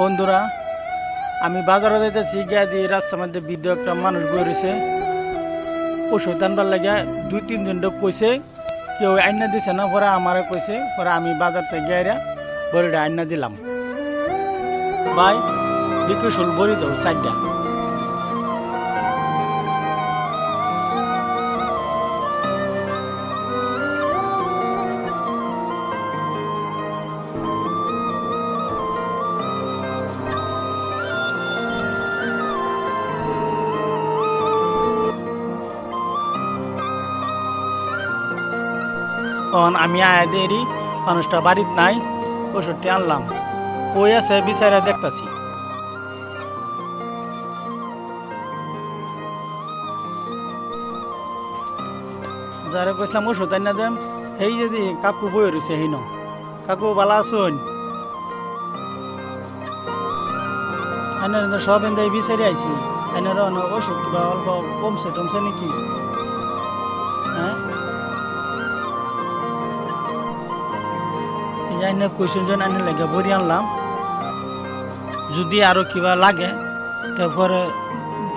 বন্ধুরা, আমি বাজারে যাইতেছি, গিয়া দিয়ে রাস্তার মধ্যে বৃদ্ধ একটা মানুষ বয়ে রয়েছে। ওষুধ আনবার লাগে 2-3 জন কইছে, কেউ আইনা দিছে না, পরে আমারে কইছে, পরে আমি বাজার থেকে গিয়ে বড়িটা আইনা দিলাম। ভাই বিক্রি শুল বড়ি দাও 4টা। তখন আমি আয়া দেরি, মানুষটা বাড়িত নাই, ওষুধটি আনলাম। কই আছে বিচারে দেখতাছি। যারা কইছিলাম ওষুধ আইনা দেম, সেই যদি কাকু বই রয়েছে সেই ন। কাকু ভালো আছুন? আইনার সব এনে বিচারে আইছি। আইনার ওষুধ কিবা অল্প কমছে টমছে নাকি? হ্যাঁ, আইনে কইসুন জন আইনে লাগে বড়ি আনলাম। যদি আরো কিবা লাগে তারপরে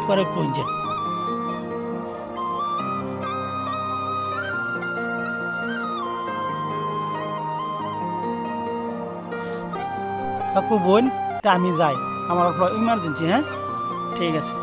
পরে কইছেন। কাকু বোন, তা আমি যাই, আমার ইমার্জেন্সি। হ্যাঁ, ঠিক আছে।